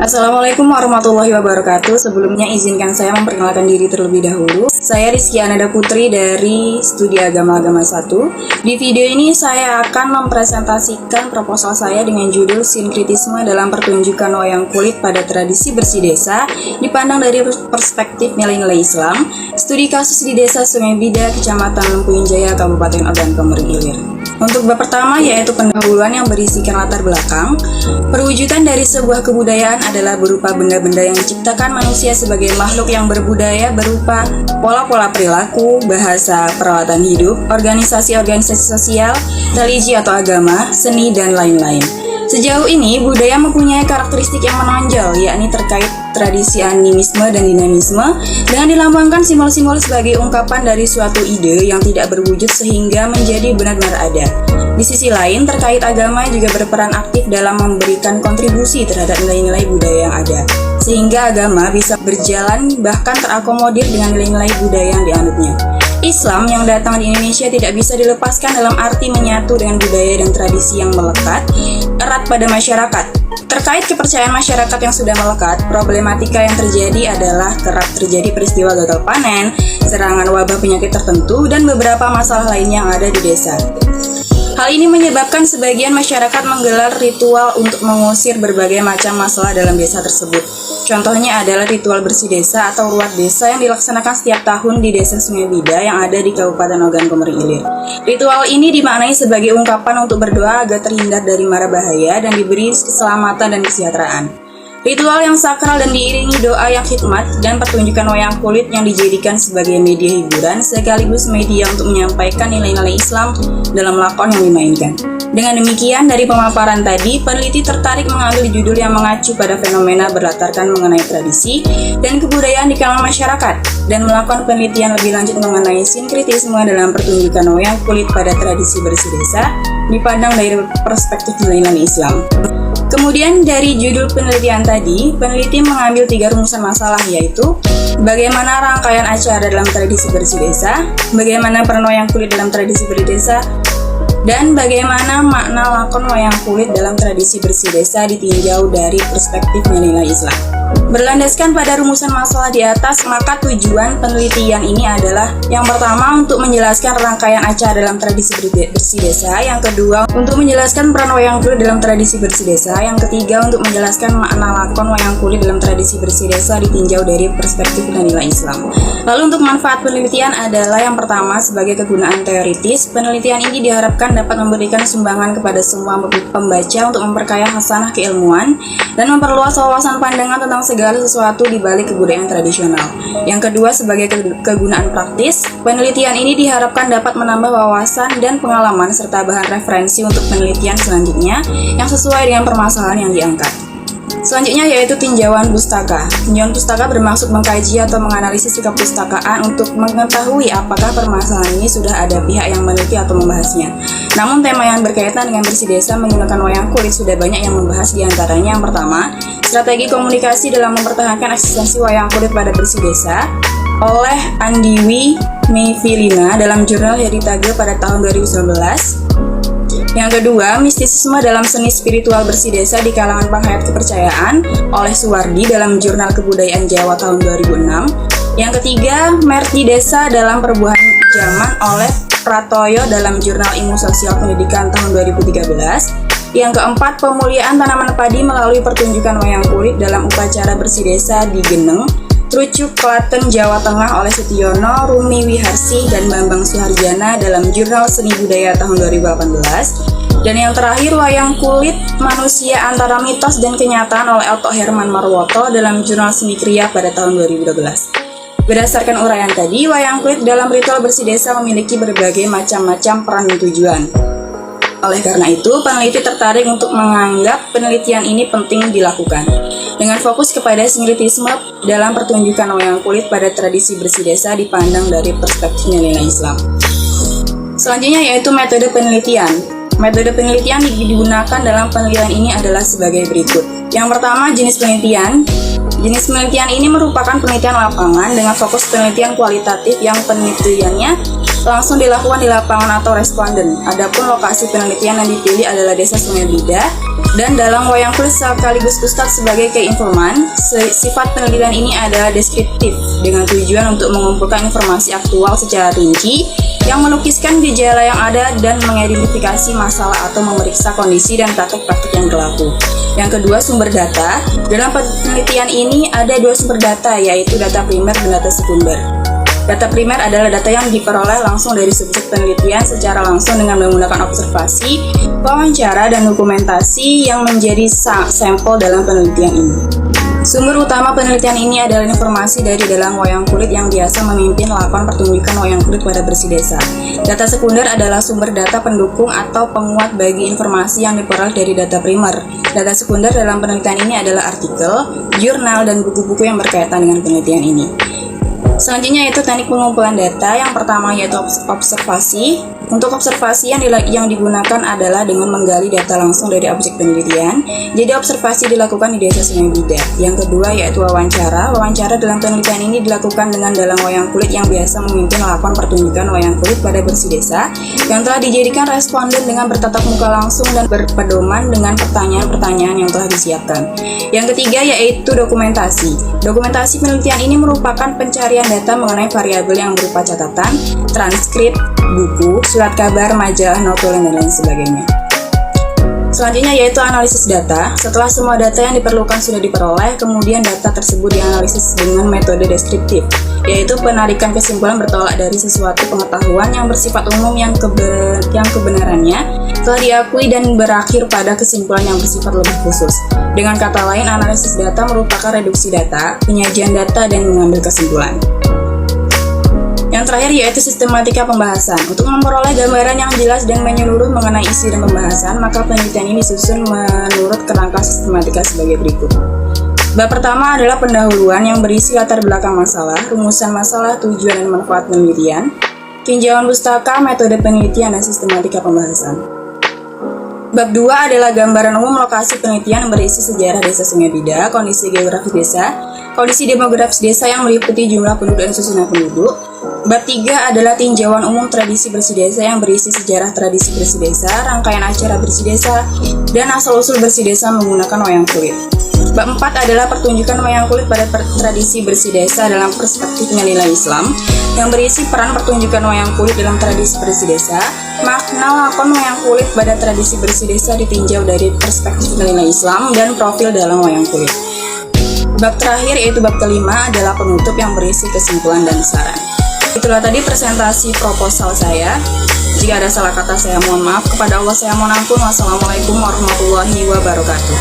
Assalamualaikum warahmatullahi wabarakatuh. Sebelumnya izinkan saya memperkenalkan diri terlebih dahulu. Saya Rizky Ananda Putri dari Studi Agama 1. Di video ini saya akan mempresentasikan proposal saya dengan judul Sinkritisme dalam Pertunjukan Wayang Kulit pada Tradisi Bersih Desa dipandang dari perspektif nilai-nilai Islam. Studi kasus di Desa Sungai Bida, Kecamatan Lempuyan Jaya, Kabupaten Ogan Komering Ilir. Untuk bab pertama yaitu pendahuluan yang berisikan latar belakang. Perwujudan dari sebuah kebudayaan adalah berupa benda-benda yang diciptakan manusia sebagai makhluk yang berbudaya berupa pola-pola perilaku, bahasa, peralatan hidup, organisasi-organisasi sosial, religi atau agama, seni, dan lain-lain. Sejauh ini, budaya mempunyai karakteristik yang menonjol, yakni terkait tradisi animisme dan dinamisme, dengan dilambangkan simbol-simbol sebagai ungkapan dari suatu ide yang tidak berwujud sehingga menjadi benar-benar ada. Di sisi lain, terkait agama juga berperan aktif dalam memberikan kontribusi terhadap nilai-nilai budaya yang ada, sehingga agama bisa berjalan bahkan terakomodir dengan nilai-nilai budaya yang dianutnya. Islam yang datang di Indonesia tidak bisa dilepaskan dalam arti menyatu dengan budaya dan tradisi yang melekat erat pada masyarakat. Terkait kepercayaan masyarakat yang sudah melekat, problematika yang terjadi adalah kerap terjadi peristiwa gagal panen, serangan wabah penyakit tertentu, dan beberapa masalah lainnya yang ada di desa. Hal ini menyebabkan sebagian masyarakat menggelar ritual untuk mengusir berbagai macam masalah dalam desa tersebut. Contohnya adalah ritual bersih desa atau ruat desa yang dilaksanakan setiap tahun di Desa Sungai Bida yang ada di Kabupaten Ogan Komering Ilir. Ritual ini dimaknai sebagai ungkapan untuk berdoa agar terhindar dari mara bahaya dan diberi keselamatan dan kesejahteraan. Ritual yang sakral dan diiringi doa yang khidmat dan pertunjukan wayang kulit yang dijadikan sebagai media hiburan sekaligus media untuk menyampaikan nilai-nilai Islam dalam lakon yang dimainkan. Dengan demikian, dari pemaparan tadi, peneliti tertarik mengambil judul yang mengacu pada fenomena berlatarkan mengenai tradisi dan kebudayaan di kalangan masyarakat dan melakukan penelitian lebih lanjut mengenai sinkritisme dalam pertunjukan wayang kulit pada tradisi bersih desa dipandang dari perspektif nilai-nilai Islam. Kemudian dari judul penelitian tadi, peneliti mengambil 3 rumusan masalah, yaitu bagaimana rangkaian acara dalam tradisi bersih desa, bagaimana peran wayang kulit dalam tradisi bersih desa, dan bagaimana makna lakon wayang kulit dalam tradisi bersih desa ditinjau dari perspektif nilai Islam. Berlandaskan pada rumusan masalah di atas, maka tujuan penelitian ini adalah yang pertama untuk menjelaskan rangkaian acara dalam tradisi bersih desa, yang kedua untuk menjelaskan peran wayang kulit dalam tradisi bersih desa, yang ketiga untuk menjelaskan makna lakon wayang kulit dalam tradisi bersih desa ditinjau dari perspektif nilai Islam. Lalu untuk manfaat penelitian adalah yang pertama sebagai kegunaan teoritis. Penelitian ini diharapkan dapat memberikan sumbangan kepada semua pembaca untuk memperkaya hasanah keilmuan dan memperluas wawasan pandangan tentang segala sesuatu di balik kebudayaan tradisional. Yang kedua sebagai kegunaan praktis, penelitian ini diharapkan dapat menambah wawasan dan pengalaman serta bahan referensi untuk penelitian selanjutnya yang sesuai dengan permasalahan yang diangkat. Selanjutnya yaitu tinjauan pustaka. Tinjauan pustaka bermaksud mengkaji atau menganalisis kepustakaan untuk mengetahui apakah permasalahan ini sudah ada pihak yang meneliti atau membahasnya. Namun tema yang berkaitan dengan bersih desa menggunakan wayang kulit sudah banyak yang membahas, diantaranya yang pertama, strategi komunikasi dalam mempertahankan eksistensi wayang kulit pada bersih desa oleh Andiwi Mevilina dalam jurnal Heritage pada tahun 2019. Yang kedua, mistisisme dalam seni spiritual bersih desa di kalangan penghayat kepercayaan oleh Suwardi dalam jurnal Kebudayaan Jawa tahun 2006. Yang ketiga, Merti Desa dalam Perubahan Zaman oleh Pratoyo dalam jurnal Ilmu Sosial Pendidikan tahun 2013. Yang keempat, pemuliaan tanaman padi melalui pertunjukan wayang kulit dalam upacara bersih desa di Geneng, Trucuk, Klaten, Jawa Tengah oleh Sutiono, Rumi Wiharsi, dan Bambang Suharjana dalam Jurnal Seni Budaya tahun 2018. Dan yang terakhir, wayang kulit manusia antara mitos dan kenyataan oleh Otto Herman Marwoto dalam Jurnal Seni Kriya pada tahun 2012. Berdasarkan uraian tadi, wayang kulit dalam ritual bersih desa memiliki berbagai macam-macam peran dan tujuan. Oleh karena itu, peneliti tertarik untuk menganggap penelitian ini penting dilakukan dengan fokus kepada sinkritisme dalam pertunjukan wayang kulit pada tradisi bersih desa dipandang dari perspektif nilai Islam. Selanjutnya yaitu metode penelitian. Metode penelitian yang digunakan dalam penelitian ini adalah sebagai berikut. Yang pertama, jenis penelitian. Jenis penelitian ini merupakan penelitian lapangan dengan fokus penelitian kualitatif yang penelitiannya langsung dilakukan di lapangan atau responden. Adapun lokasi penelitian yang dipilih adalah Desa Sungai Bida. Dan dalam wayang kulit sekaligus Ustadz sebagai key informant, sifat penelitian ini adalah deskriptif dengan tujuan untuk mengumpulkan informasi aktual secara rinci yang melukiskan gejala yang ada dan mengidentifikasi masalah atau memeriksa kondisi dan praktek-praktek yang berlaku. Yang kedua, sumber data. Dalam penelitian ini ada dua sumber data, yaitu data primer dan data sekunder. Data primer adalah data yang diperoleh langsung dari subjek penelitian secara langsung dengan menggunakan observasi, wawancara, dan dokumentasi yang menjadi sampel dalam penelitian ini. Sumber utama penelitian ini adalah informasi dari dalang wayang kulit yang biasa memimpin lakon pertunjukan wayang kulit pada bersih desa. Data sekunder adalah sumber data pendukung atau penguat bagi informasi yang diperoleh dari data primer. Data sekunder dalam penelitian ini adalah artikel, jurnal, dan buku-buku yang berkaitan dengan penelitian ini. Selanjutnya yaitu teknik pengumpulan data. Yang pertama yaitu observasi. Untuk observasi yang digunakan adalah dengan menggali data langsung dari objek penelitian. Jadi observasi dilakukan di Desa Sungai Bida. Yang kedua yaitu wawancara. Wawancara dalam penelitian ini dilakukan dengan dalang wayang kulit yang biasa memimpin lakon pertunjukan wayang kulit pada bersih desa, yang telah dijadikan responden dengan bertatap muka langsung dan berpedoman dengan pertanyaan-pertanyaan yang telah disiapkan. Yang ketiga yaitu dokumentasi. Dokumentasi penelitian ini merupakan pencarian data mengenai variabel yang berupa catatan, transkrip, buku, surat kabar, majalah, notulen, dan lain sebagainya. Selanjutnya yaitu analisis data. Setelah semua data yang diperlukan sudah diperoleh, kemudian data tersebut dianalisis dengan metode deskriptif, yaitu penarikan kesimpulan bertolak dari sesuatu pengetahuan yang bersifat umum yang kebenarannya telah diakui dan berakhir pada kesimpulan yang bersifat lebih khusus. Dengan kata lain, analisis data merupakan reduksi data, penyajian data, dan mengambil kesimpulan. Yang terakhir yaitu sistematika pembahasan. Untuk memperoleh gambaran yang jelas dan menyeluruh mengenai isi dan pembahasan, maka penelitian ini disusun menurut kerangka sistematika sebagai berikut. Bab pertama adalah pendahuluan yang berisi latar belakang masalah, rumusan masalah, tujuan dan manfaat penelitian, tinjauan pustaka, metode penelitian, dan sistematika pembahasan. Bab 2 adalah gambaran umum lokasi penelitian berisi sejarah Desa Sungai Bida, kondisi geografis desa, kondisi demografis desa yang meliputi jumlah penduduk dan susunan penduduk. Bab 3 adalah tinjauan umum tradisi bersih desa yang berisi sejarah tradisi bersih desa, rangkaian acara bersih desa, dan asal-usul bersih desa menggunakan wayang kulit. Bab 4 adalah pertunjukan wayang kulit pada tradisi bersih desa dalam perspektif nilai Islam, yang berisi peran pertunjukan wayang kulit dalam tradisi bersih desa, makna lakon wayang kulit pada tradisi bersih desa ditinjau dari perspektif nilai Islam, dan profil dalam wayang kulit. Bab terakhir yaitu bab kelima adalah penutup yang berisi kesimpulan dan saran. Itulah tadi presentasi proposal saya. Jika ada salah kata saya mohon maaf. Kepada Allah saya mohon ampun. Wassalamualaikum warahmatullahi wabarakatuh.